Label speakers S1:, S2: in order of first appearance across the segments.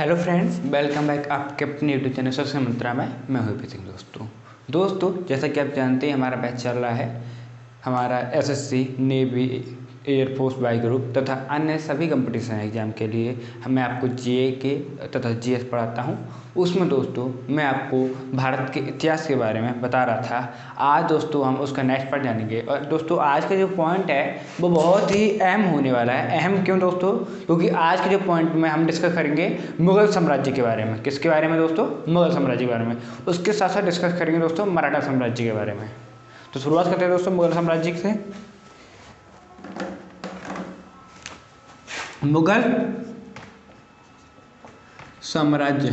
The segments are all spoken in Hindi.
S1: हेलो फ्रेंड्स, वेलकम बैक आपके अपने यूट्यूब चैनल सबसे मंत्रा में। मैं हूँ सिंह। दोस्तों जैसा कि आप जानते हैं हमारा बैच चल रहा है। हमारा SSC, navy, air force, Y group तथा अन्य सभी कंपटीशन एग्जाम के लिए मैं आपको जीए के तथा जीएस पढ़ाता हूँ। उसमें दोस्तों मैं आपको भारत के इतिहास के बारे में बता रहा था। आज दोस्तों हम उसका नेक्स्ट पार्ट जानेंगे। और दोस्तों आज का जो पॉइंट है वो बहुत ही अहम होने वाला है। अहम क्यों दोस्तों? क्योंकि आज के जो पॉइंट में हम डिस्कस करेंगे मुगल साम्राज्य के बारे में। किसके बारे में दोस्तों? मुगल साम्राज्य के बारे में। उसके साथ साथ डिस्कस करेंगे दोस्तों मराठा साम्राज्य के बारे में। तो शुरुआत करते हैं दोस्तों मुगल साम्राज्य से। मुगल साम्राज्य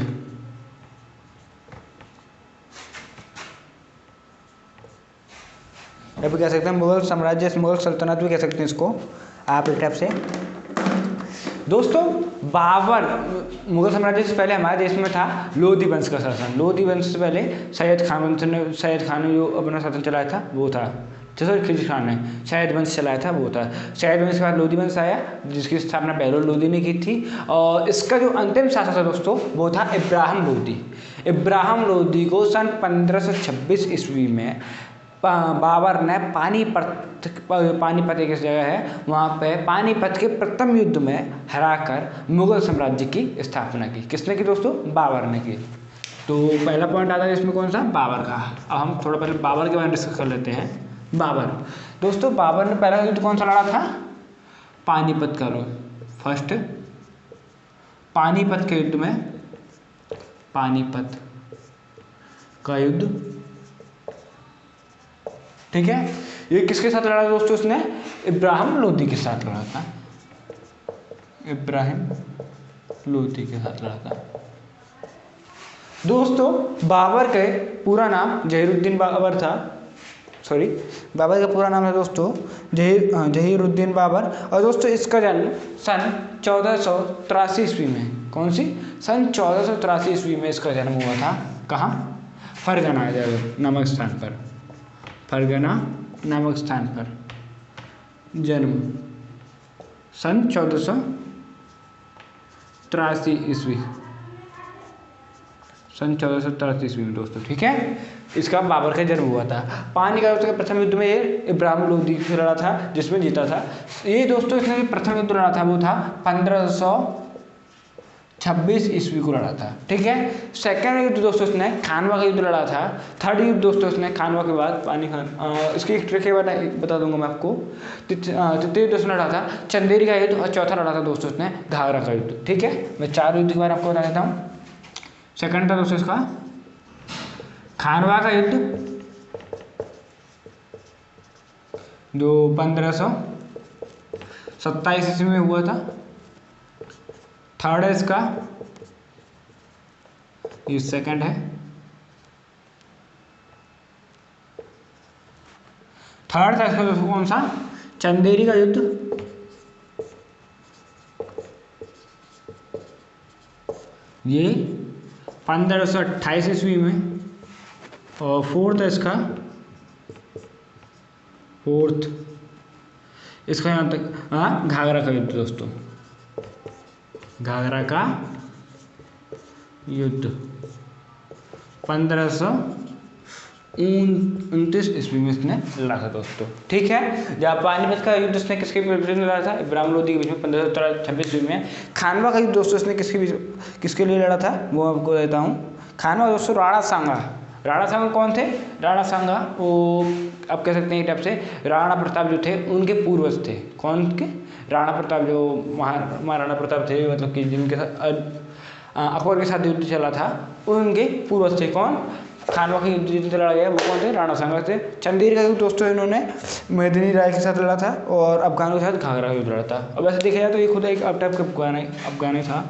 S1: या फिर कह सकते हैं मुगल साम्राज्य, मुगल सल्तनत भी कह सकते हैं इसको आप इस टाइप से। दोस्तों बाबर, मुगल साम्राज्य से पहले हमारे देश में था लोधी वंश का शासन। लोधी वंश से पहले सैयद खान ने जो अपना शासन चलाया था वो था, जैसे खिलजी खान ने सैयद वंश चलाया था वो था। सैयद वंश के बाद लोधी वंश आया जिसकी स्थापना बहलोल लोधी ने की थी। और इसका जो अंतिम शासक था दोस्तों वो था इब्राहिम लोधी। इब्राहिम लोधी को सन 1526 ईस्वी में बाबर ने पानीपत एक जगह है वहाँ पे पानीपत के प्रथम युद्ध में हराकर मुगल साम्राज्य की स्थापना की। किसने की दोस्तों? बाबर ने की। तो पहला पॉइंट आता है इसमें कौन सा? बाबर का। अब हम थोड़ा पहले बाबर के बारे में डिस्कस कर लेते हैं। बाबर दोस्तों, बाबर ने पहला युद्ध कौन सा लड़ा था? पानीपत का। फर्स्ट पानीपत के युद्ध में, पानीपत का युद्ध, ठीक है। ये किसके साथ लड़ा दोस्तों? उसने इब्राहिम लोधी के साथ लड़ा था। इब्राहिम लोधी के साथ लड़ा था। दोस्तों बाबर के पूरा नाम जहीरुद्दीन बाबर था। सॉरी, बाबर का पूरा नाम है दोस्तों जहीरुद्दीन बाबर। और दोस्तों इसका जन्म सन 1483 ईस्वी में, कौन सी? सन 1483 ईस्वी में इसका जन्म हुआ था। कहाँ? फरगना नामक स्थान पर। फरगना नामक स्थान पर जन्म सन 1483 ईस्वी, सन 1483 ईस्वी में दोस्तों, ठीक है। इसका बाबर का जन्म हुआ था। पानीपत के प्रथम युद्ध में ये इब्राहिम लोधी से लड़ा था जिसमें जीता था। ये दोस्तों इसने प्रथम युद्ध लड़ा था वो था 1526 ईस्वी को लड़ा था, ठीक है। सेकंड युद्ध दोस्तों इसने खानवा का युद्ध लड़ा था। थर्ड युद्ध दोस्तों इसने खानवा के बाद इसकी एक ट्रिक बता दूंगा मैं आपको। तृतीय युद्ध उसने लड़ा था चंदेरी का युद्ध। और चौथा लड़ा था दोस्तों इसने घाघरा का युद्ध, ठीक है। मैं 4 युद्ध के बारे में आपको बता देता हूँ। सेकंड था दोस्तों इसका खानवा का युद्ध जो 1527 ईस्वी में हुआ था। थर्ड है इसका, ये सेकंड है। थर्ड था इसका दोस्तों कौन सा? चंदेरी का युद्ध। ये 1528 ईस्वी में। और फोर्थ है इसका, इसका यहाँ तक घाघरा का युद्ध दोस्तों। घाघरा का युद्ध 1529 ईस्वी में इसने लड़ा था दोस्तों, ठीक है। जहाँ पानीपत का युद्ध इसने किसके विरुद्ध लड़ा था? इब्राहिम लोधी के बीच में 1526 ईस्वी में। खानवा का युद्ध दोस्तों इसने किसके लिए लड़ा था वो आपको देता हूँ। खानवा दोस्तों राणा सांगा। राणा सांगा कौन थे? राणा सांगा वो आप कह सकते हैं एक टाइप से राणा प्रताप जो थे उनके पूर्वज थे। कौन के? राणा प्रताप जो महाराणा प्रताप थे, मतलब कि जिनके साथ अकबर के साथ युद्ध चला था उनके पूर्वज थे। कौन? खानवा का युद्ध जिनसे लड़ा गया वो कौन थे? राणा सांगा थे। चंदेरी का युद्ध दोस्तों इन्होंने मेदिनी राय के साथ लड़ा था। और अफगानों के साथ घाघरा का युद्ध लड़ा था। अब वैसे देखा जाए तो ये खुद एक टाइप का अफगानी था।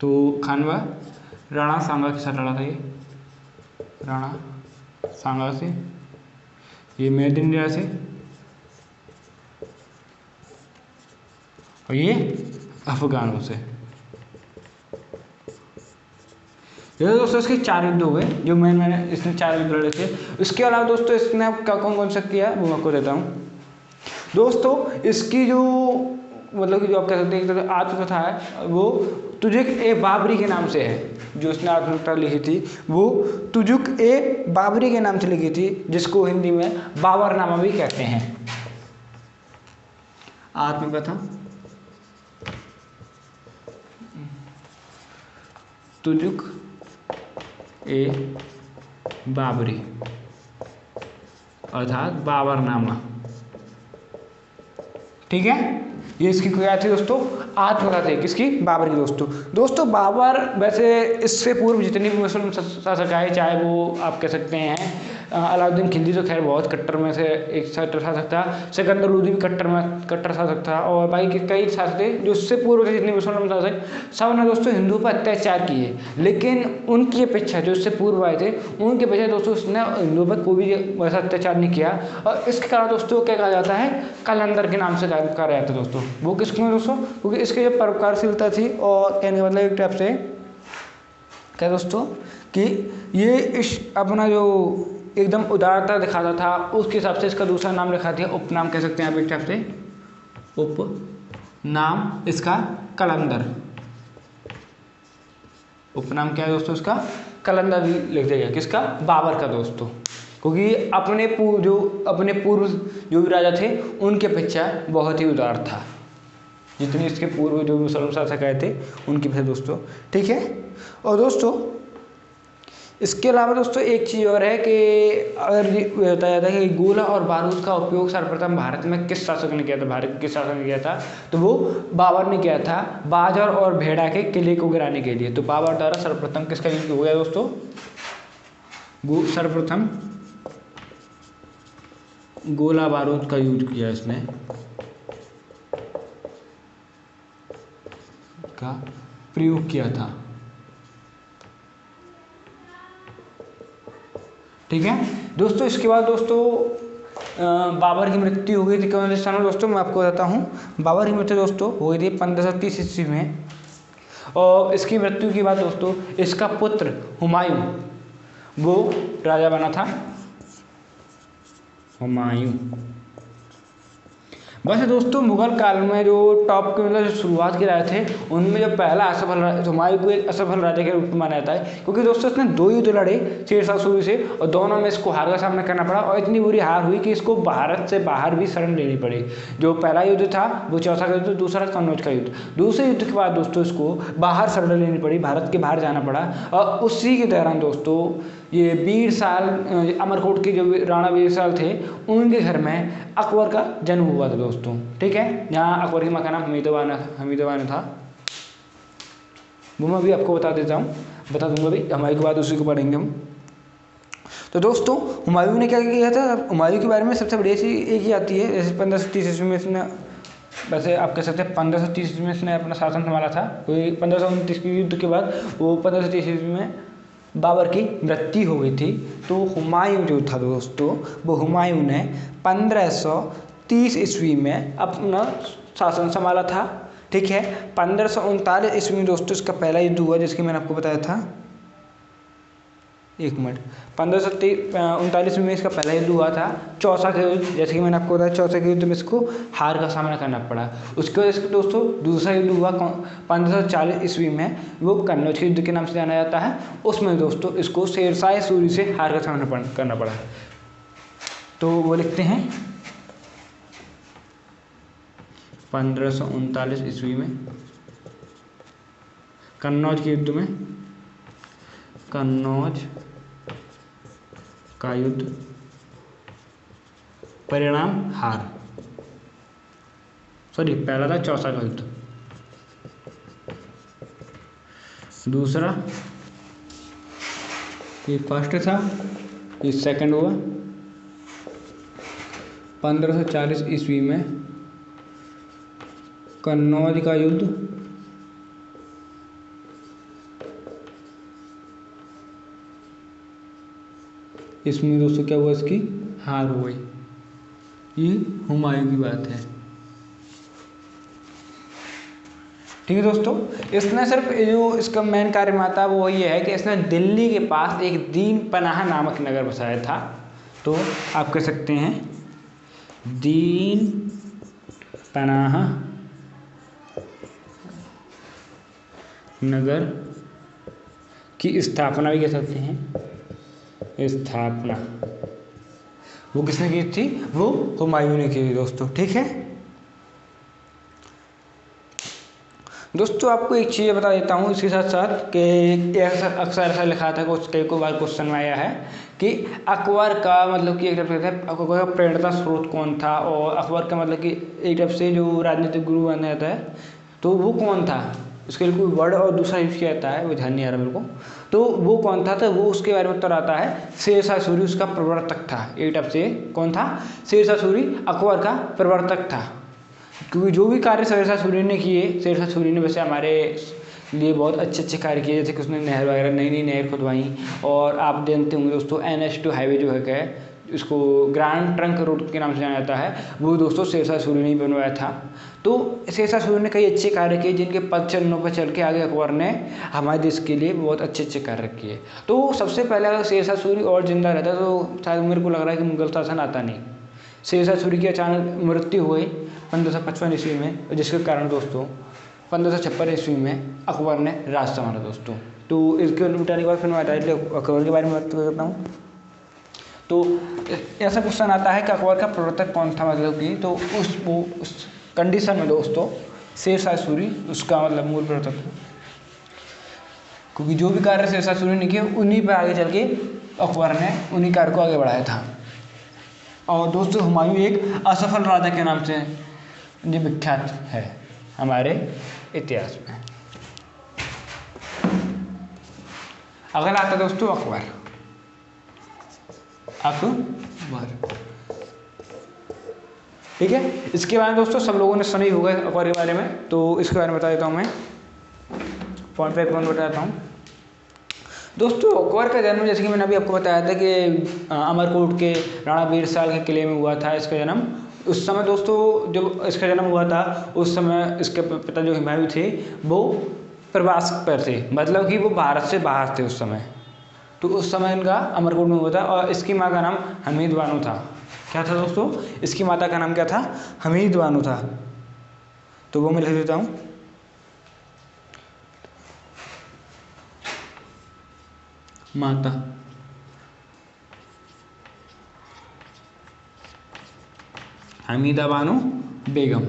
S1: तो खानवा राणा सांगा के साथ लड़ा था। ये राणा सांगा से, ये मेदिनी राय से, और ये अफगानों से। ये दोस्तों इसके 4 युद्ध हुए जो मैंने इसने 4 युद्ध लड़े थे। इसके अलावा दोस्तों इसने कौन कौन सा किया वो मैं आपको देता हूँ। दोस्तों इसकी जो मतलब कि जो आप कह सकते हैं आत्मकथा है वो तुजुक ए बाबरी के नाम से है। जो उसने आत्मकथा लिखी थी वो तुजुक ए बाबरी के नाम से लिखी थी, जिसको हिंदी में बाबरनामा भी कहते हैं। आत्मकथा तुजुक ए बाबरी अर्थात बाबरनामा। ठीक है, ये इसकी क्या थी दोस्तों? आत्मकथा थी। किसकी? बाबर की। दोस्तों बाबर वैसे इससे पूर्व जितनी भी मुस्लिम शासक आए, चाहे वो आप कह सकते हैं अलाउद्दीन खिलजी तो खैर बहुत कट्टर में से एक शासक था, सिकंदर लोदी भी कट्टर शासक था, और बाकी कई शासक थे जो उससे पूर्व के जितने मुसलमान शासक सब ने दोस्तों हिंदुओं पर अत्याचार किए। लेकिन उनकी अपेक्षा जो उससे पूर्व आए थे उनकी अपेक्षा दोस्तों उसने हिंदुओं पर कोई भी वैसा अत्याचार नहीं किया। और इसके कारण दोस्तों क्या कहा जाता है? कलंदर के नाम से कहा जाता है दोस्तों। वो किसको दोस्तों? क्योंकि इसकी जो परोपकारशीलता थी, और कहने का मतलब एक टाइप से क्या दोस्तों कि ये इस अपना जो एकदम उदारता दिखाता था, उसके हिसाब से इसका दूसरा नाम रखा था, उपनाम कह सकते हैं आप एक टाइप से, उपनाम इसका कलंदर। उपनाम क्या है दोस्तों इसका? कलंदर भी लिख दिया गया। किसका? बाबर का दोस्तों। क्योंकि अपने पूर्व जो भी राजा थे उनके अपेक्षा बहुत ही उदार था, जितने इसके पूर्व जो मुसलमान शासक आए थे उनकी अपेक्षा दोस्तों। ठीक है, और दोस्तों इसके अलावा दोस्तों एक चीज़ और है कि अगर बताया जाता है कि गोला और बारूद का उपयोग सर्वप्रथम भारत में किस शासक ने किया था? भारत के किस शासक ने किया था? तो वो बाबर ने किया था, बाजर और भेड़ा के किले को गिराने के लिए। तो बाबर द्वारा सर्वप्रथम किसका यूज हो गया दोस्तों? सर्वप्रथम गोला बारूद का यूज किया इसने, का प्रयोग किया था। ठीक है दोस्तों, इसके बाद दोस्तों बाबर की मृत्यु हो गई थी कौन से साल में दोस्तों? मैं आपको बताता हूँ। बाबर की मृत्यु दोस्तों हो गई थी 1530 ईस्वी में, और इसकी मृत्यु के बाद दोस्तों इसका पुत्र हुमायूं वो राजा बना था। हुमायूं वैसे दोस्तों मुगल काल में जो टॉप के मतलब जो शुरुआत के राजा थे उनमें जो पहला असफल हुमायूं को एक असफल राजा के रूप में माना जाता है, क्योंकि दोस्तों इसने 2 युद्ध लड़े शेरशाह सूरी से, और दोनों में इसको हार का सामना करना पड़ा, और इतनी बुरी हार हुई कि इसको भारत से बाहर भी शरण लेनी पड़ी। जो पहला युद्ध था वो चौसा का युद्ध, दूसरा कन्नौज का युद्ध। दूसरे युद्ध के बाद दोस्तों इसको बाहर शरण लेनी पड़ी, भारत के बाहर जाना पड़ा। और उसी के दौरान दोस्तों ये वीरसाल अमरकोट के जो राणा वीरसाल थे उनके घर में अकबर का जन्म हुआ था दोस्तों। ठीक है, जहाँ अकबर की माँ का नाम हमीदा था। वो मैं भी आपको बता दूंगा भी, हमारी के बाद उसी को पढ़ेंगे हम। तो दोस्तों हुमायूं ने क्या किया था? हुमायूं के बारे में सबसे बढ़िया चीज़ एक ही आती है, जैसे 1530 ईस्वी में इसने, वैसे आप कह सकते हैं 1530 ईस्वी में इसने अपना शासन संभाला था। कोई 1529 के युद्ध के बाद वो 1530 ईस्वी में बाबर की मृत्यु हो गई थी। तो हुमायूं जो था दोस्तों, वो हुमायूं ने 1530 ईस्वी में अपना शासन संभाला था। ठीक है, 1539 ईस्वी में दोस्तों इसका पहला युद्ध हुआ, जिसकी मैंने आपको बताया था। 1539 में इसका पहला युद्ध हुआ था, चौसा का युद्ध, जैसे कि मैंने आपको बताया चौसा के युद्ध में इसको हार का सामना करना पड़ा। उसके बाद इसका दोस्तों दूसरा युद्ध हुआ 1540 ईस्वी में, वो कन्नौज के युद्ध के नाम से जाना जाता है। उसमें दोस्तों इसको शेरशाह सूरी से हार का सामना करना पड़ा। तो वो लिखते हैं 1539 ईस्वी में कन्नौज के युद्ध में, कन्नौज का युद्ध, परिणाम हार। पहला था चौसा का युद्ध, दूसरा ये फर्स्ट था, ये सेकंड हुआ। 1540 ईस्वी में कन्नौज का युद्ध, इसमें दोस्तों क्या हुआ? इसकी हार हो गई। ये हुमायूं की बात है। ठीक है दोस्तों, इसने सिर्फ जो इसका मेन कार्य में आता है वो ये है कि इसने दिल्ली के पास एक दीन पनाह नामक नगर बसाया था। तो आप कह सकते हैं दीन पनाह नगर की स्थापना भी कह सकते हैं, स्थापना वो किसने की थी? वो हुमायूं ने की थी दोस्तों। ठीक है दोस्तों, आपको एक चीज़ बता देता हूँ इसके साथ साथ कि अक्सर ऐसा लिखा था, कई को बार क्वेश्चन में आया है कि अकबर का मतलब कि एक तरफ से अकबर का प्रेरणा स्रोत कौन था, और अकबर का मतलब कि एक तरफ से जो राजनीतिक गुरु बना जाता है तो वो कौन था, उसके लिए कोई वर्ड और दूसरा यूज किया जाता है, वो ध्यान नहीं आ रहा मेरे को, तो वो कौन था? तो वो उसके बारे में उत्तर आता है शेरशाह सूरी उसका प्रवर्तक था। एक तरफ से कौन था? शेरशाह सूरी अकबर का प्रवर्तक था, क्योंकि जो भी कार्य शेरशाह सूरी ने किए, शेरशाह सूरी ने वैसे हमारे लिए बहुत अच्छे अच्छे कार्य किए, जैसे कि उसने नहर वगैरह नई नई नहर खुदवाई, और आप जानते होंगे दोस्तों NH2 हाईवे जो है इसको ग्रैंड ट्रंक रोड के नाम से जाना जाता है, वो दोस्तों शेरशाह सूरी ने ही बनवाया था। तो शेरशाह सूरी ने कई अच्छे कार्य किए जिनके पद चरणों पर चल के आगे अकबर ने हमारे देश के लिए बहुत अच्छे अच्छे कार्य किए। तो सबसे पहले अगर शेरशाह सूरी और जिंदा रहता तो शायद मेरे को लग रहा है कि मुगल शासन आता नहीं। शेरशाह सूरी की अचानक मृत्यु हुई 1555 ईस्वी में, जिसके कारण दोस्तों 1556 ईस्वी में अकबर ने राज संभाला दोस्तों। तो इसके मिटाने के बाद फिर मैं अकबर के बारे में बात करता हूँ। तो ऐसा क्वेश्चन आता है कि अकबर का प्रवर्तक कौन था, मतलब कि तो उस कंडीशन में दोस्तों शेरशाह सूरी उसका मतलब मूल प्रवर्तक था, क्योंकि जो भी कार्य शेरशाह सूरी ने किए उन्हीं पर आगे चल के अकबर ने उन्हीं कार्य को आगे बढ़ाया था। और दोस्तों हुमायूं एक असफल राजा के नाम से जो विख्यात है हमारे इतिहास में। अगला आता है दोस्तों अकबर। ठीक है, इसके बारे में दोस्तों सब लोगों ने सुना ही होगा अकबर के बारे में, तो इसके बारे में बता देता हूँ मैं, पॉइंट बाय पॉइंट बताता हूँ। दोस्तों अकबर का जन्म जैसे कि मैंने अभी आपको बताया था कि अमरकोट के राणा बीरसाल के किले में हुआ था इसका जन्म। उस समय दोस्तों जब इसका जन्म हुआ था उस समय इसके पिता जो हुमायूं थे वो प्रवास पर थे, मतलब कि वो भारत से बाहर थे उस समय। तो उस समय इनका अमरकोट में हुआ था, और इसकी माँ का नाम हमीद बानो था। क्या था दोस्तों? इसकी माता का नाम क्या था? हमीद बानो था। तो वो मैं लिख देता हूँ, माता हमीदा बानो बेगम।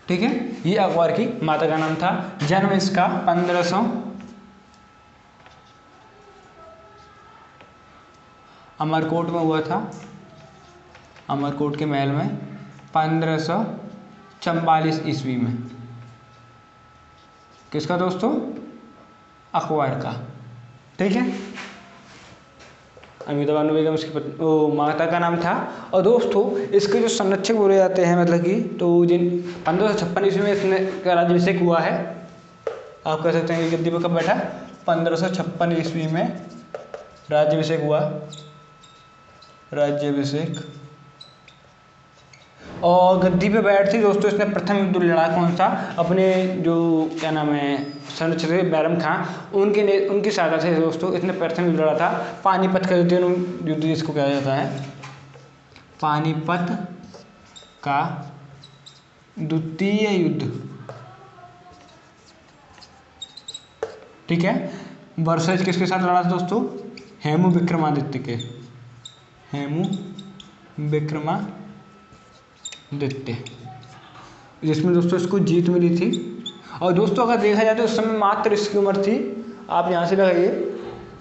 S1: ठीक है, ये अकबर की माता का नाम था। जन्म इसका 1500 अमरकोट में हुआ था, अमरकोट के महल में 1544 ईस्वी में। किसका दोस्तों? अकबर का। ठीक है, हमीदा बानो बेगम इसकी माता का नाम था। और दोस्तों इसके जो संरक्षक बोले जाते हैं, मतलब कि तो जिन 1556 ईस्वी में इसने का राज्याभिषेक हुआ है, आप कह सकते हैं कि गद्दी पर कब बैठा? 1556 ईस्वी में राज्याभिषेक हुआ, राज्याभिषेक। और गद्दी पे बैठती दोस्तों इसने प्रथम युद्ध लड़ा, कौन सा? अपने जो क्या नाम है संरक्षक बैरम खां, उनकी सहायता से दोस्तों इसने प्रथम युद्ध लड़ा था, पानीपत का युद्ध जिसको कहा जाता है, पानीपत का द्वितीय युद्ध। ठीक है, वर्सेस किसके साथ लड़ा था दोस्तों? हेमू विक्रमादित्य के, हेमू विक्रमादित्य, जिसमें दोस्तों इसको जीत मिली थी। और दोस्तों अगर देखा जाए तो उस समय मात्र इसकी उम्र थी, आप यहाँ से लगाइए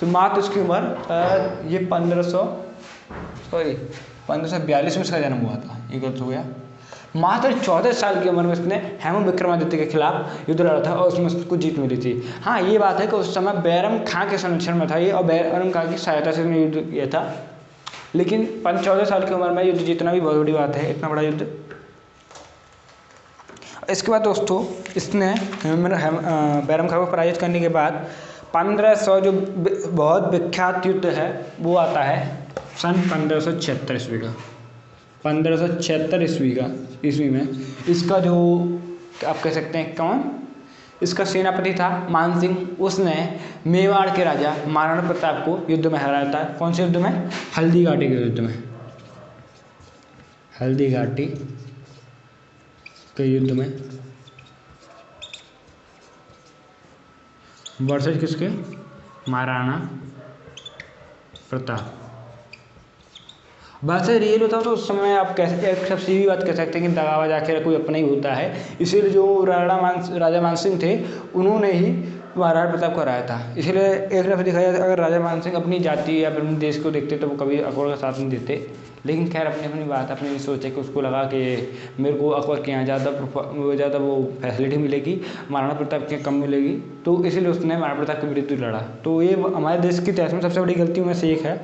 S1: तो मात्र इसकी उम्र ये 1542 में इसका जन्म हुआ था, ये गलत हो गया। मात्र 14 साल की उम्र में इसने हेमू विक्रमादित्य के खिलाफ युद्ध लड़ा था और उसमें उसको जीत मिली थी। हाँ, ये बात है कि उस समय बैरम खां के संरक्षण में था ये, और बैरम खां की सहायता से उसने युद्ध किया था, लेकिन 14 साल की उम्र में युद्ध जीतना भी बहुत बड़ी बात है, इतना बड़ा युद्ध। इसके बाद दोस्तों इसने बैरम खां को पराजित करने के बाद 1500 जो बहुत विख्यात युद्ध है वो आता है सन 1576 ईस्वी का, 1576 ईस्वी में इसका जो आप कह सकते हैं कौन, इसका सेनापति था मान सिंह। उसने मेवाड़ के राजा महाराणा प्रताप को युद्ध में हराया था। कौन से युद्ध में? हल्दी घाटी के युद्ध में, हल्दी घाटी के युद्ध में वर्सेज किसके, महाराणा प्रताप। वैसे रियल होता तो उस समय आप कैसे एक सब सीधी बात कह सकते हैं कि दगाबाज आखिर कोई अपना ही होता है, इसीलिए जो राजा मानसिंह थे उन्होंने ही महाराणा प्रताप को हराया था। इसलिए एक तरफ देखा जाए अगर राजा मानसिंह अपनी जाति या अपने देश को देखते तो वो कभी अकबर का साथ नहीं देते, लेकिन खैर अपनी अपनी बात, अपनी सोचे कि उसको लगा कि मेरे को अकबर के यहाँ ज़्यादा वो फैसिलिटी मिलेगी, महाराणा प्रताप के कम मिलेगी, तो इसीलिए उसने महाराणा प्रताप के विरुद्ध लड़ा। तो ये हमारे देश की इतिहास में सबसे बड़ी गलतियों में से एक है।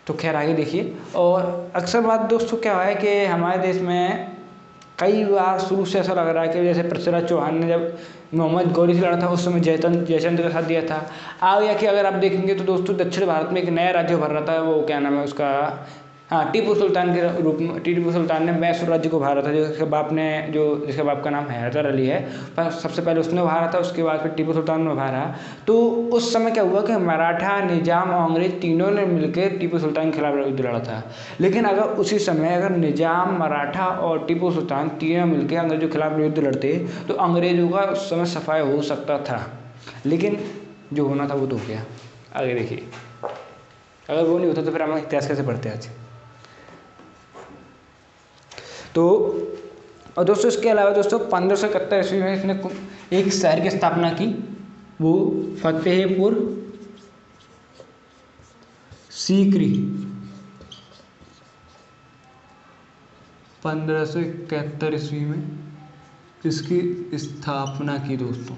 S1: तो खैर आगे देखिए। और अक्सर बात दोस्तों क्या है कि हमारे देश में कई बार शुरू से ऐसा लग रहा है कि जैसे पृथ्वीराज चौहान ने जब मोहम्मद गौरी से लड़ा था उस समय जयचंद्र का साथ दिया था। आगे कि अगर आप देखेंगे तो दोस्तों दक्षिण भारत में एक नया राज्य उभर रहा था, वो क्या नाम है उसका, हाँ टीपू सुल्तान के रूप में टीपू सुल्तान ने मैसूर राज्य को उभारा था, जिसके बाप का नाम हैदर अली है, पर सबसे पहले उसने उभारा था, उसके बाद फिर टीपू सुल्तान ने उभारा। तो उस समय क्या हुआ कि मराठा, निजाम और अंग्रेज तीनों ने मिलकर टीपू सुल्तान के खिलाफ युद्ध लड़ा था। लेकिन अगर उसी समय अगर निजाम, मराठा और टीपू सुल्तान तीनों मिलकर अंग्रेजों के खिलाफ युद्ध लड़ते तो अंग्रेजों का उस समय सफाया हो सकता था, लेकिन जो होना था वो तो हो गया। आगे देखिए, अगर वो नहीं होता तो फिर हम इतिहास कैसे पढ़ते आज। तो और दोस्तों इसके अलावा दोस्तों 1571 ईस्वी में इसने एक शहर की स्थापना की, वो फतेहपुर सीकरी। 1571 ईस्वी में इसकी स्थापना की दोस्तों।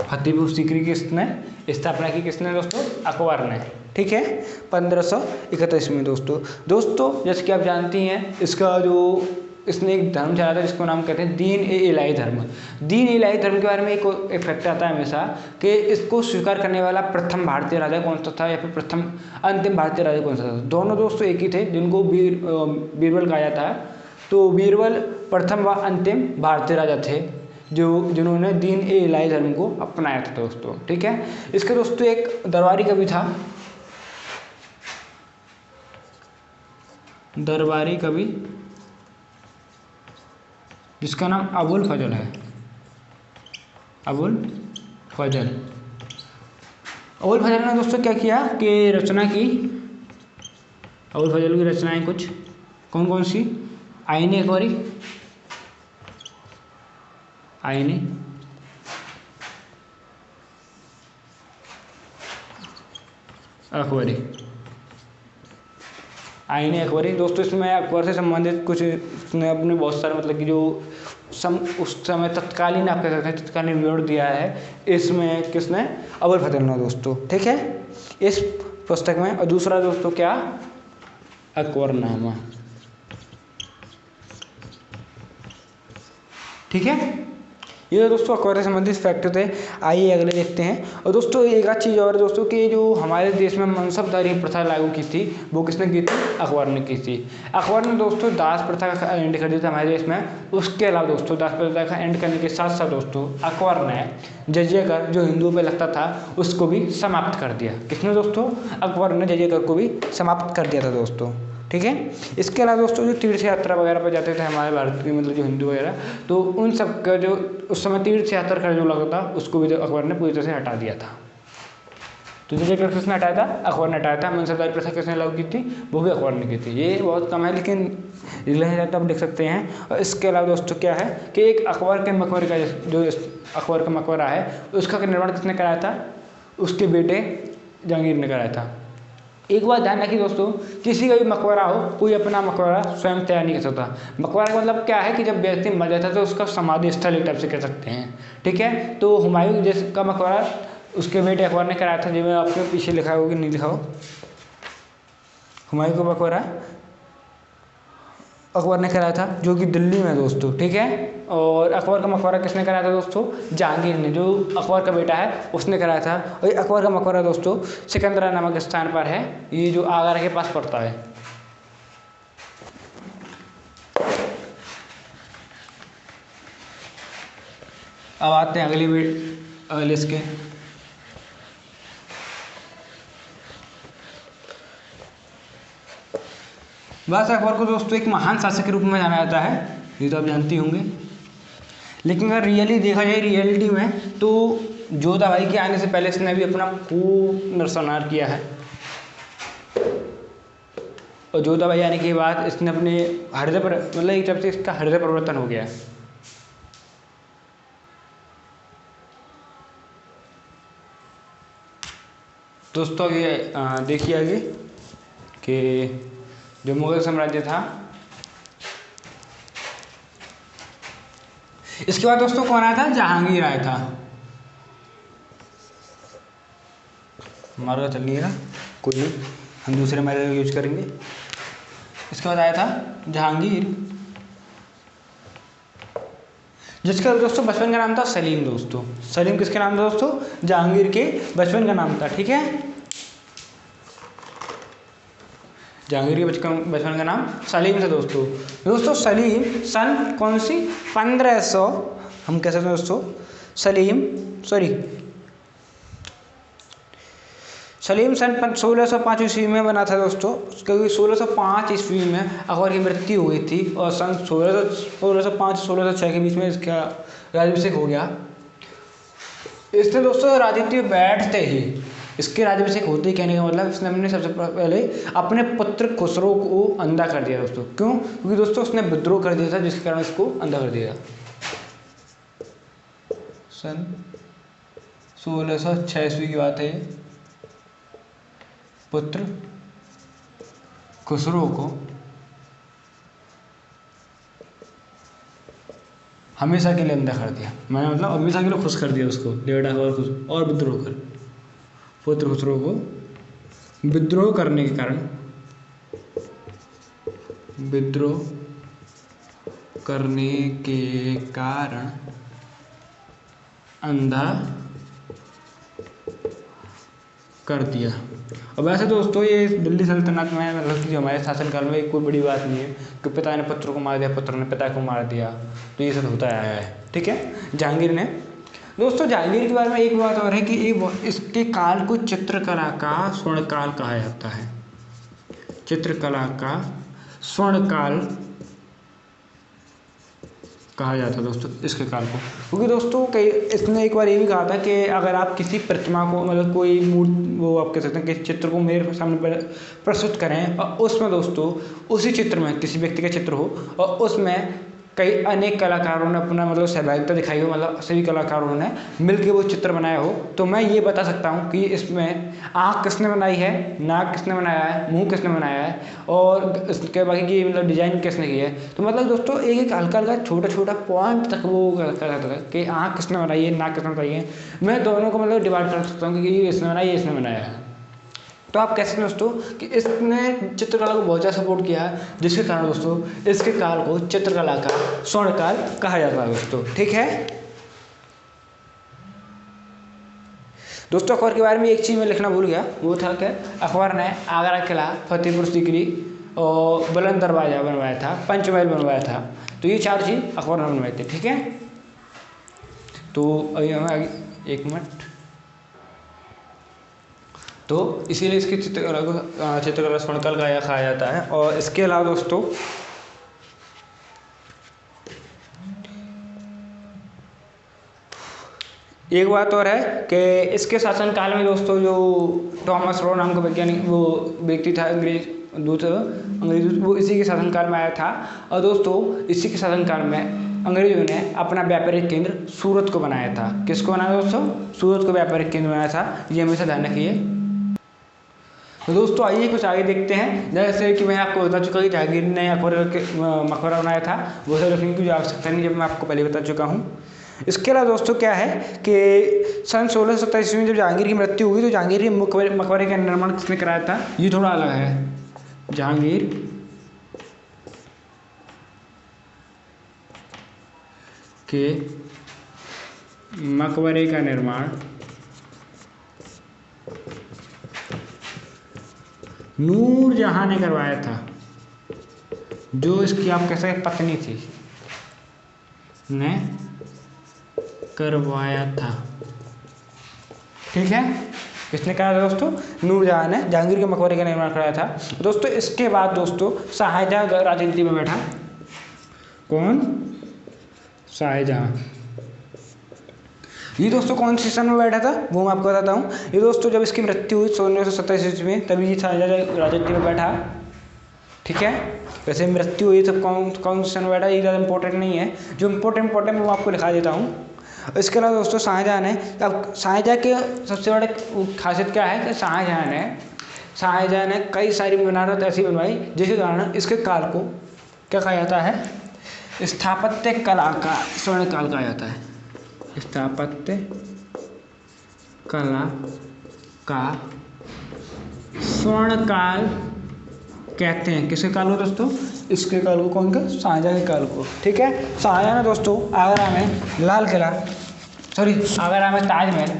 S1: फतेहपुर सीकरी की इसने स्थापना की, किसने दोस्तों, अकबर ने, ठीक है, 1571 ईस्वी में दोस्तों जैसे कि आप जानती हैं इसका जो इसने एक धर्म चलाया था जिसको नाम कहते हैं दीन ए इलाही धर्म। दीन ए इलाही धर्म के बारे में एक फैक्ट आता है हमेशा कि इसको स्वीकार करने वाला प्रथम भारतीय राजा कौन सा था या फिर प्रथम अंतिम भारतीय राजा कौन सा था। दोनों दोस्तों एक ही थे जिनको बीरबल कहा जाता है। तो बीरबल प्रथम व अंतिम भारतीय राजा थे जिन्होंने दीन ए इलाही धर्म को अपनाया था दोस्तों, ठीक है। इसके दोस्तों एक दरबारी कवि था, दरबारी कवि जिसका नाम अबुल फजल है। अबुल फजल ने दोस्तों क्या किया कि रचना की। अबुल फजल की रचनाएं कुछ कौन कौन सी, आईने अकबरी, आईने अकबरी, आईने अकबरी दोस्तों। इसमें अकबर से संबंधित कुछ उसने अपने बहुत सारे मतलब कि जो उस समय तत्कालीन आप कह सकते हैं तत्कालीन विवरण दिया है, इसमें किसने, अबुल फजल ने दोस्तों, ठीक है, इस पुस्तक में। और दूसरा दोस्तों क्या, अकबरनामा, ठीक है। ये दोस्तों अकबर से संबंधित फैक्ट थे। आइए अगले देखते हैं। और दोस्तों एक आध चीज़ और दोस्तों कि जो हमारे देश में मनसबदारी प्रथा लागू की थी वो किसने की थी, अकबर ने की थी। अकबर ने दोस्तों दास प्रथा का एंड कर दिया था हमारे देश में। उसके अलावा दोस्तों दास प्रथा का एंड करने के साथ साथ दोस्तों अकबर ने जजिया कर जो हिंदुओं पर लगता था उसको भी समाप्त कर दिया। किसने दोस्तों, अकबर ने जजिया कर को भी समाप्त कर दिया था दोस्तों, ठीक है। इसके अलावा दोस्तों जो तीर्थ यात्रा वगैरह पर जाते थे हमारे भारत के मतलब जो हिंदू वगैरह, तो उन सब का जो उस समय तीर्थ यात्रा का जो लगता था उसको भी अकबर ने पूरी तरह से हटा दिया था। तो जजिया कर किसने हटाया था, अकबर ने हटाया था। मनसबदारी प्रथा किसने लागू की थी, वो भी अकबर ने की थी। ये बहुत कम है लेकिन रिलेटेड आप देख सकते हैं। और इसके अलावा दोस्तों क्या है कि एक अकबर के मकबरे का जो अकबर का मकबरा है उसका निर्माण किसने कराया था, उसके बेटे जहांगीर ने कराया था। एक बात ध्यान रखिए दोस्तों, किसी का भी मकबरा हो, कोई अपना मकबरा स्वयं तैयार नहीं कर सकता। मकबरा का मतलब क्या है कि जब व्यक्ति मर जाता है तो उसका समाधि स्थल एक टाइप से कह सकते हैं, ठीक है। तो हुमायूं जिसका मकबरा उसके बेटे अकबर ने कराया था, जिसमें आपके पीछे लिखा हो कि नहीं लिखा हो, हुमायूं का मकबरा अकबर ने कराया था जो कि दिल्ली में दोस्तों, ठीक है। और अकबर का मकबरा किसने कराया था दोस्तों, जहांगीर ने, जो अकबर का बेटा है उसने कराया था। और अकबर का मकबरा दोस्तों सिकंदरा नामक स्थान पर है, ये जो आगरा के पास पड़ता है। अब आते हैं अगले इसके बस। अकबर को दोस्तों एक महान शासक के रूप में जाना जाता है, ये तो आप जानती होंगे। लेकिन अगर रियली देखा जाए रियलिटी में तो जोधा भाई के आने से पहले इसने भी अपना खूब नरसंहार किया है, और जोधा भाई आने के बाद इसने अपने हृदय पर मतलब एक तरफ से इसका हृदय परिवर्तन हो गया है। दोस्तों अभी देखिए आगे कि जो मुगल साम्राज्य था, इसके बाद दोस्तों कौन आया था? जहांगीर आया था। हमारा चल नहीं रहा, कोई नहीं, हम दूसरे मैल यूज करेंगे। इसके बाद आया था जहांगीर, जिसका दोस्तों बचपन का नाम था सलीम। दोस्तों सलीम किसके नाम था? दोस्तों जहांगीर के बचपन का नाम था। ठीक है, जहांगीर के बचपन का नाम सलीम था। दोस्तों सलीम सन कौन सी 1500, हम कह सकते हैं दोस्तों सलीम सन 1605 ईस्वी में बना था दोस्तों, क्योंकि 1605 ईस्वी में अकबर की मृत्यु हुई थी और सन 1605-1606 के बीच में इसका राज्याभिषेक हो गया। इसने दोस्तों राजनीति में बैठते ही, इसके राज्याभिषेक होते ही कहने का मतलब इसने अपने सबसे पहले अपने पुत्र खुसरो को अंधा कर दिया। दोस्तों क्यों? क्योंकि दोस्तों उसने विद्रोह कर दिया था, जिसके कारण इसको अंधा कर दिया। सन 1606 ईस्वी की बात है। पुत्र खुसरो को हमेशा के लिए अंधा कर दिया, मैंने मतलब हमेशा के लिए खुश कर दिया उसको, डेढ़ा और विद्रोह कर, पुत्र खुसरो को विद्रोह करने के कारण, अंधा कर दिया। अब वैसे दोस्तों ये दिल्ली सल्तनत में मतलब कि हमारे शासनकाल में कोई बड़ी बात नहीं है कि पिता ने पुत्र को मार दिया, पुत्र ने पिता को मार दिया, तो ये सब होता आया है। ठीक है, जहांगीर ने दोस्तों जहांगीर के बारे में एक बात और है कि इसके काल को चित्रकला का स्वर्णकाल कहा जाता है। चित्रकला का स्वर्णकाल कहा जाता है दोस्तों इसके काल को, क्योंकि दोस्तों इसने एक बार ये भी कहा था कि अगर आप किसी प्रतिमा को मतलब कोई वो आप कह सकते हैं कि चित्र को मेरे सामने प्रस्तुत करें और उसमें दोस्तों उसी चित्र में किसी व्यक्ति का चित्र हो और उसमें कई अनेक कलाकारों ने अपना मतलब सहभागिता दिखाई हो, मतलब सभी कलाकारों ने मिलकर वो चित्र बनाया हो, तो मैं ये बता सकता हूँ कि इसमें आँख किसने बनाई है, नाक किसने बनाया है, मुंह किसने बनाया है और इसके बाकी की मतलब डिजाइन किसने की है। तो मतलब दोस्तों एक एक हल्का हल्का छोटा छोटा पॉइंट तक वो कर सकता है कि आँख किसने बनाई है, नाक किसने बनाई है। मैं दोनों को मतलब डिवाइड कर सकता हूँ कि ये इसने बनाया, ये इसने बनाया है। तो आप कह सकते हैं दोस्तों कि इसने चित्रकला को बहुत ज़्यादा सपोर्ट किया है, जिसके कारण दोस्तों इसके काल को चित्रकला का स्वर्णकाल कहा जाता है दोस्तों। ठीक है दोस्तों, अकबर के बारे में एक चीज़ मैं लिखना भूल गया, वो था कि अकबर ने आगरा किला, फतेहपुर सीकरी और बुलंद दरवाजा बनवाया था, पंचमहल बनवाया था। तो ये 4 चीज़ अकबर ने बनवाए थे। ठीक है, तो अभी हमें आगे 1 मिनट, तो इसीलिए इसकी चित्रकला स्वर्णकाल कहा जाता है। और इसके अलावा दोस्तों एक बात और है कि इसके शासनकाल में दोस्तों जो थॉमस रो नाम का वैज्ञानिक वो व्यक्ति था, अंग्रेज दूत, वो इसी के शासनकाल में आया था। और दोस्तों इसी के शासनकाल में अंग्रेजों ने अपना व्यापारिक केंद्र सूरत को बनाया था। किसको बनाया दोस्तों? सूरत को व्यापारिक केंद्र बनाया था, ये हमेशा ध्यान रखिए। तो दोस्तों आइए कुछ आगे देखते हैं। जैसे कि मैं आपको बता चुका कि जहांगीर ने अकबर के मकबरा बनाया था, वो सब रखने की आवश्यकता नहीं, जब मैं आपको पहले बता चुका हूँ। इसके अलावा दोस्तों क्या है कि सन 1627 ईस्वी में जब जहांगीर की मृत्यु हुई तो जहांगीर के मकबरे का निर्माण किसने कराया था, ये थोड़ा अलग है। जहांगीर के मकबरे का निर्माण नूरजहां ने करवाया था, जो इसकी आप कह सकते पत्नी थी, ने करवाया था। ठीक है, किसने कहा था दोस्तों? नूरजहां ने जहांगीर के मकबरे का निर्माण कराया था। दोस्तों इसके बाद दोस्तों शाहजहां राजनीति में बैठा। कौन? शाहजहां। ये दोस्तों कौन सी सन में बैठा था वो मैं आपको बताता हूँ। ये दोस्तों जब इसकी मृत्यु हुई 1627 ईस्वी में, तभी ये शाहजहाँ राजत्व में बैठा। ठीक है, वैसे मृत्यु हुई तब कौन सी सन में बैठा ये ज़्यादा इंपॉर्टेंट नहीं है, जो इंपॉर्टेंट मैं वो आपको दिखा देता हूँ। इसके अलावा दोस्तों शाहजहाँ ने, अब शाहजहाँ के सबसे बड़ा खासियत क्या है कि शाहजहाँ ने कई सारी इमारत ऐसी बनवाई जिसके कारण इसके काल को क्या कहा जाता है, स्थापत्य कला का स्वर्ण काल कहा जाता है। स्थापत्य कला का स्वर्ण काल कहते हैं। किसके काल को दोस्तों, इसके काल को, कौन का, शाहजहाँ के काल को। ठीक है, शाहजहाँ ने दोस्तों आगरा में आगरा में ताजमहल,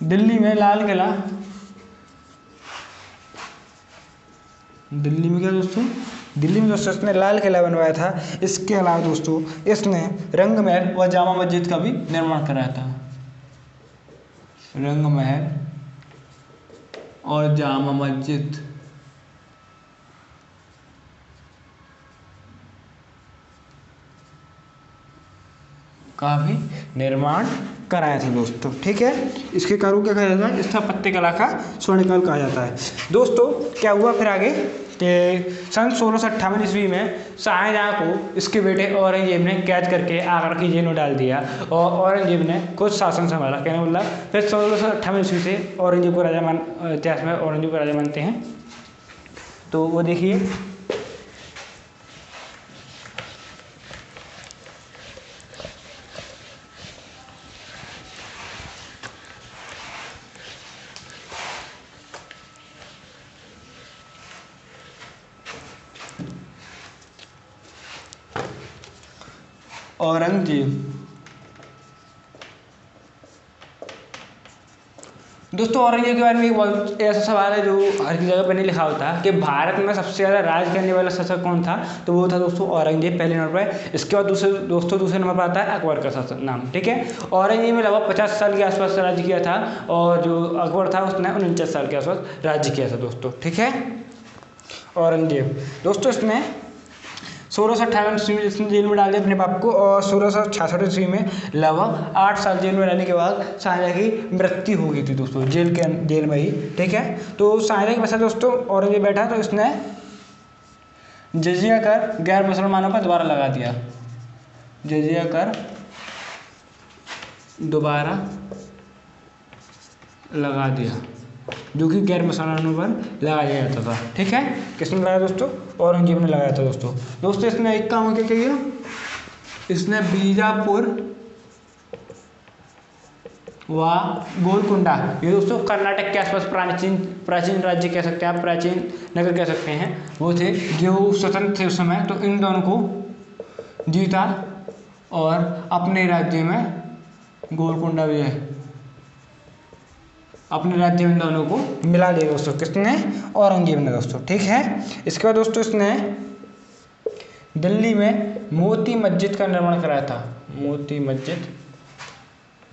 S1: दिल्ली में लाल किला, दिल्ली में दोस्तों इसने लाल किला बनवाया था। इसके अलावा दोस्तों इसने रंग महल व जामा मस्जिद का भी निर्माण कराया था। रंग महल और जामा मस्जिद का भी निर्माण कराया था दोस्तों। ठीक है, इसके काल क्या कहा जाता है, स्थापत्य कला का स्वर्णकाल कहा जाता है। दोस्तों क्या हुआ फिर आगे कि सन 1658 ईस्वी में शाहजहाँ को इसके बेटे औरंगजेब ने कैद करके आगरा की जेल में डाल दिया और औरंगजेब ने कुछ शासन संभाला। कहने मतलब फिर 1658 ईस्वी से औरंगजेब को इतिहास में औरंगजेब को राजा मानते हैं। तो वो देखिए, औरंगजेब। दोस्तों औरंगजेब के बारे में एक बहुत ऐसा सवाल है जो हर की जगह पर नहीं लिखा होता कि भारत में सबसे ज़्यादा राज करने वाला शासक कौन था, तो वो था दोस्तों औरंगजेब पहले नंबर पर। इसके बाद दूसरे नंबर पर आता है अकबर का शासक नाम। ठीक है, औरंगजेब ने लगभग 50 साल के आसपास राज्य किया था और जो अकबर था उसने 49 साल के आसपास राज्य किया था दोस्तों। ठीक है, औरंगजेब दोस्तों इसने 1658 ईस्वी में इसने जेल में डाल दिया अपने बाप को और 1666 ईस्वी में लगभग 8 साल जेल में रहने के बाद शाहजहाँ की मृत्यु हो गई थी दोस्तों जेल में ही। ठीक है, तो शाहजहाँ के पास दोस्तों औरंगजेब बैठा तो इसने जजिया कर गैर मुसलमानों पर दोबारा लगा दिया। जजिया कर दोबारा लगा दिया, जो कि गैर मुसलमानों पर लगाया जाता था। ठीक है, किसने लगाया दोस्तों, औरंगजेब ने लगाया था दोस्तों इसने एक काम क्या किया, इसने बीजापुर व गोलकुंडा, ये दोस्तों कर्नाटक के आसपास प्राचीन राज्य कह सकते हैं आप, प्राचीन नगर कह सकते हैं, वो थे जो स्वतंत्र थे उस समय। तो इन दोनों को जीता और अपने राज्य में गोलकुंडा भी है, अपने राज्य में दोनों को मिला लिया दोस्तों। किसने, औरंगजेब ने दोस्तों। ठीक है, इसके बाद दोस्तों इसने दिल्ली में मोती मस्जिद का निर्माण कराया था। मोती मस्जिद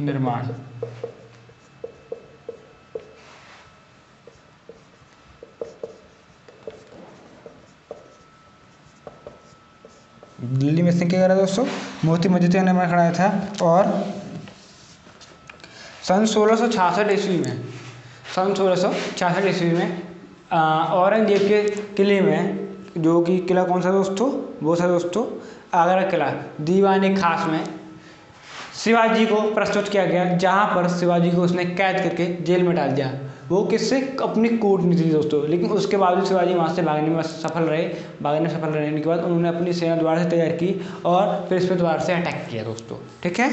S1: निर्माण, दिल्ली में इसने क्या करा दोस्तों, मोती मस्जिद का निर्माण कराया था। और सन 1666 ईस्वी में औरंगजेब के किले में, जो कि किला कौन सा दोस्तों, वो था दोस्तों आगरा किला, दीवान खास में शिवाजी को प्रस्तुत किया गया, जहां पर शिवाजी को उसने कैद करके जेल में डाल दिया। वो किससे, अपनी कूटनीति दोस्तों। लेकिन उसके बावजूद शिवाजी वहाँ से भागने में सफल रहने के बाद उन्होंने अपनी सेना दोबारा से तैयार की और फिर इस पर दोबारा से अटैक किया दोस्तों। ठीक है,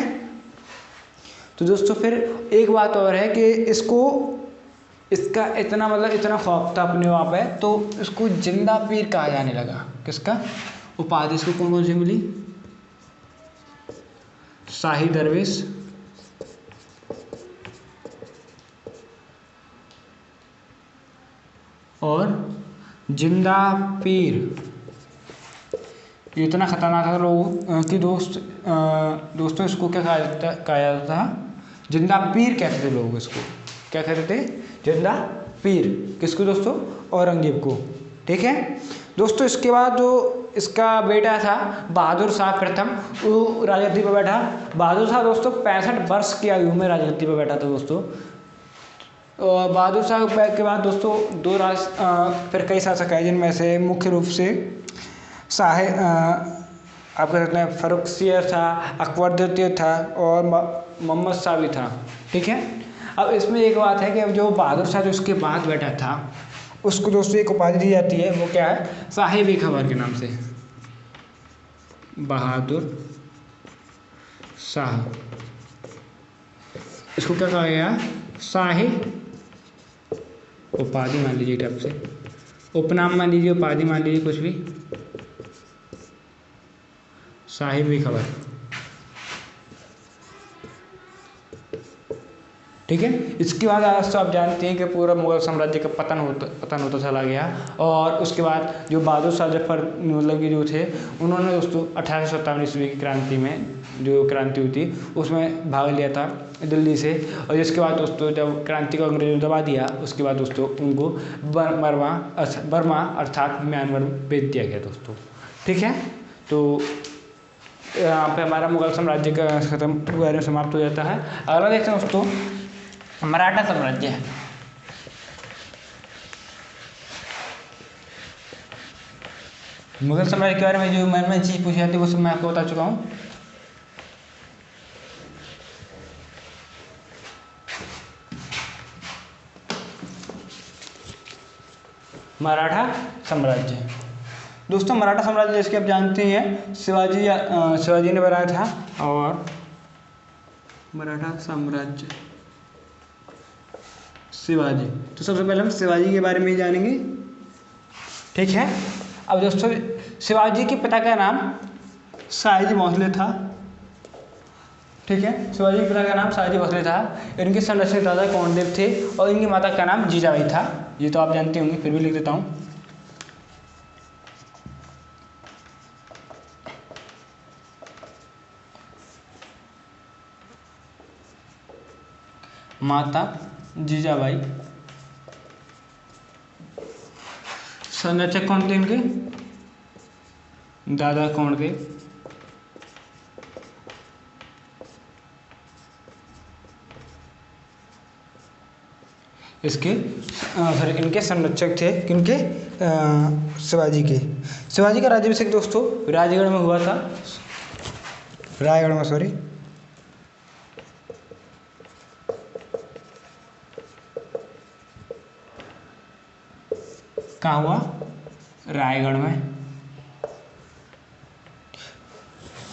S1: तो दोस्तों फिर एक बात और है कि इसका इतना खौफ था अपने वहाँ पे, तो इसको जिंदा पीर कहा जाने लगा। किसका उपाधि इसको कौन सी मिली, शाही दरवेश और जिंदा पीर। ये इतना खतरनाक था लोग कि दोस्तों इसको क्या कहा जाता था, जिंदा पीर कहते थे लोग इसको। क्या कहते थे, जिंदा पीर। किसको दोस्तों, औरंगजेब को। ठीक है दोस्तों, इसके बाद जो इसका बेटा था बहादुर शाह प्रथम, वो राजगद्दी पर बैठा। बहादुर शाह दोस्तों 65 वर्ष की आयु में राजगद्दी पर बैठा था दोस्तों। और बहादुर शाह के बाद दोस्तों फिर कई शासक आए, जिनमें से मुख्य रूप से आप कह सकते हैं फर्रुखसियर था, अकबर द्वितीय था और मोहम्मद शाह भी था। ठीक है। अब इसमें एक बात है कि जो बहादुर शाह जो उसके बाद बैठा था, उसको दोस्तों एक उपाधि दी जाती है, वो क्या है, साहिब खबर के नाम से। बहादुर शाह, इसको क्या कहा गया, साहिब उपाधि मान लीजिए, टाइप से उपनाम मान लीजिए, उपाधि मान लीजिए, कुछ भी, साहिब खबर। ठीक है। इसके बाद दोस्तों आप जानते हैं कि पूरा मुगल साम्राज्य का पतन होता चला गया। और उसके बाद जो बहादुर शाह जफर मतलब कि जो थे, उन्होंने दोस्तों 1857 ईस्वी की क्रांति में, जो क्रांति हुई थी, उसमें भाग लिया था दिल्ली से। और जिसके बाद दोस्तों जब क्रांति को अंग्रेजों ने दबा दिया, उसके बाद दोस्तों उनको बर्मा अर्थात म्यांमार भेज दिया गया दोस्तों। ठीक है। तो यहाँ पे हमारा मुगल साम्राज्य का खत्म समाप्त हो जाता है। अगला देखते हैं दोस्तों, मराठा साम्राज्य है। मुगल साम्राज्य के बारे में जो मैंने चीज पूछी जाती है वो सब मैं आपको बता चुका हूँ। मराठा साम्राज्य दोस्तों, मराठा साम्राज्य जैसे कि आप जानते हैं शिवाजी ने बनाया था। और मराठा साम्राज्य शिवाजी, तो सबसे पहले हम शिवाजी के बारे में ही जानेंगे। ठीक है। अब दोस्तों शिवाजी के पिता का नाम सयाजी भोसले था। ठीक है। शिवाजी के पिता का नाम सयाजी भोसले था। इनके संरक्षक दादा कौंडदेव थे और इनकी माता का नाम जीजाबाई था। ये तो आप जानते होंगे, फिर भी लिख देता हूँ। माता जीजाबाई। संरक्षक कौन थे इनके, दादा कौंडदेव। इसके फिर इनके संरक्षक थे किनके, शिवाजी के। शिवाजी का राज्याभिषेक दोस्तों राजगढ़ में हुआ था, रायगढ़ में, सॉरी। कहाँ हुआ, रायगढ़ में।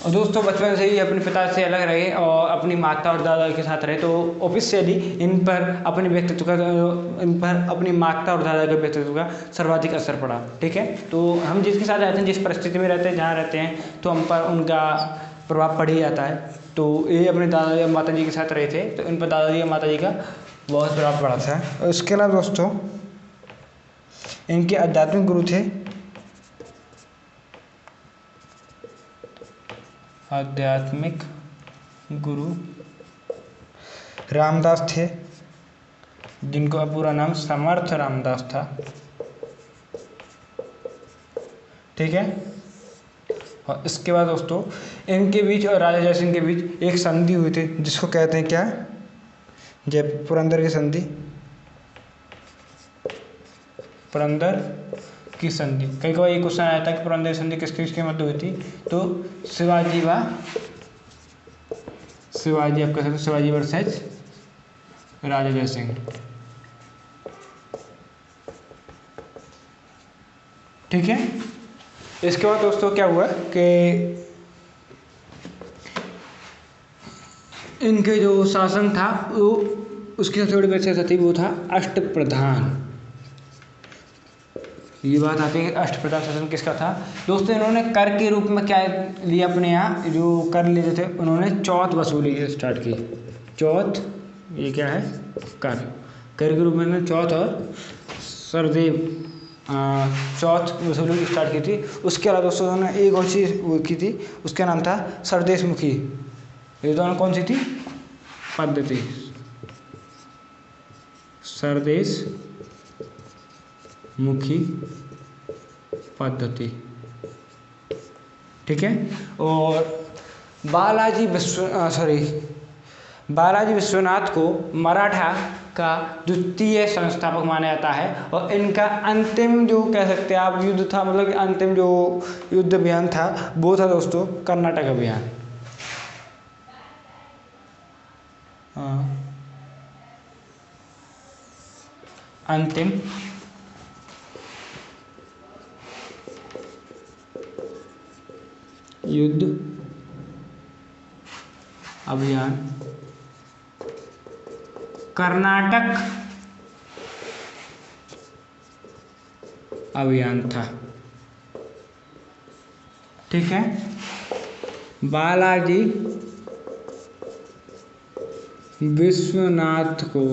S1: और दोस्तों बचपन से ही अपने पिता से अलग रहे और अपनी माता और दादा के साथ रहे, तो ऑफिशियली इन पर अपने व्यक्तित्व का, इन पर अपनी माता और दादा के व्यक्तित्व का सर्वाधिक असर पड़ा। ठीक है। तो हम जिसके साथ रहते हैं, जिस परिस्थिति में रहते हैं, जहाँ रहते हैं, तो हम पर उनका प्रभाव पड़ ही जाता है। तो ये अपने दादा या माता जी के साथ रहे थे, तो इन पर दादाजी या माता जी का बहुत प्रभाव पड़ा था। और इसके अलावा दोस्तों इनके आध्यात्मिक गुरु थे, आध्यात्मिक गुरु रामदास थे, जिनका पूरा नाम समर्थ रामदास था। ठीक है। और इसके बाद दोस्तों इनके बीच और राजा जय सिंह के बीच एक संधि हुई थी, जिसको कहते हैं क्या, जय पुरंदर की संधि। पुरंदर की संधि, कई बार ये क्वेश्चन आया था कि पुरंदर की संधि किसके किसके मध्य हुई थी, तो शिवाजी आप कह सकते, शिवाजी वर्सेस राजा जय सिंह। ठीक है। इसके बाद दोस्तों क्या हुआ कि इनके जो शासन था वो, उसकी सबसे बड़ी विशेषता थी, वो था अष्टप्रधान। ये बात आती है कि अष्टप्रधान शासन किसका था दोस्तों। इन्होंने कर के रूप में क्या लिया, अपने यहाँ जो कर लेते थे, उन्होंने चौथ वसूली स्टार्ट की। चौथ, ये क्या है, कर के रूप में इन्होंने चौथ और सरदेव चौथ वसूली स्टार्ट की थी। उसके अलावा दोस्तों उन्होंने एक और चीज़ वो की थी, उसका नाम था सरदेश मुखी। ये दोनों कौन सी थी पद्धति, सरदेश मुखी पद्धति। ठीक है। और बालाजी विश्वनाथ को मराठा का द्वितीय संस्थापक माना जाता है। और इनका अंतिम जो कह सकते हैं आप युद्ध था, मतलब कि अंतिम जो युद्ध अभियान था वो था दोस्तों कर्नाटक अभियान। अंतिम युद्ध अभियान कर्नाटक अभियान था, ठीक है। बालाजी विश्वनाथ को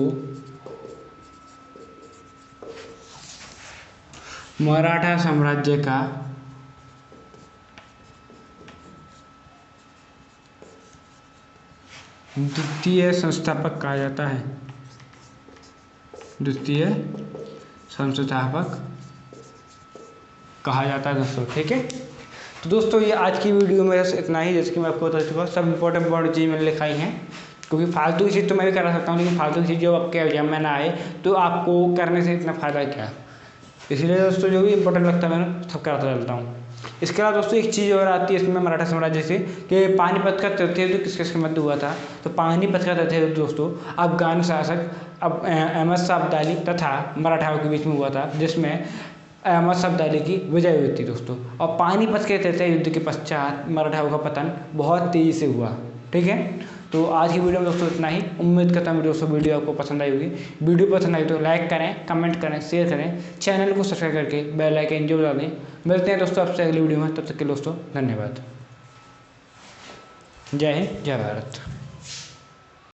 S1: मराठा साम्राज्य का द्वितीय संस्थापक कहा जाता है, द्वितीय संस्थापक कहा जाता है दोस्तों, ठीक है। तो दोस्तों ये आज की वीडियो में इतना ही, जैसे कि मैं आपको बता चुका सब इंपॉर्टेंट चीज़ मैंने लिखाई हैं, क्योंकि फालतू की चीज़ तो मैं भी करा सकता हूँ, लेकिन फालतू की चीज़ जो आपके एग्जाम में ना आए तो आपको करने से इतना फ़ायदा क्या। इसलिए दोस्तों जो भी इंपॉर्टेंट लगता है मैं सब कराता चलता हूँ। इसके अलावा दोस्तों एक चीज़ और आती है इसमें मराठा साम्राज्य से कि पानीपत का तृतीय युद्ध किस किसके मध्य हुआ था। तो पानीपत का तृतीय युद्ध दोस्तों अफगान शासक अहमद शाह अब्दाली तथा मराठाओं के बीच में हुआ था, जिसमें अहमद शाह अब्दाली की विजय हुई थी दोस्तों। और पानीपत के तृतीय युद्ध के पश्चात मराठाओं का पतन बहुत तेज़ी से हुआ, ठीक है। तो आज की वीडियो में दोस्तों इतना ही। उम्मीद करता हूँ दोस्तों वीडियो आपको पसंद आई होगी। वीडियो पसंद आई तो लाइक करें, कमेंट करें, शेयर करें, चैनल को सब्सक्राइब करके बेल आइकन जो बजा दें। मिलते हैं दोस्तों आपसे अगली वीडियो में, तब तक के दोस्तों धन्यवाद। जय हिंद, जय भारत।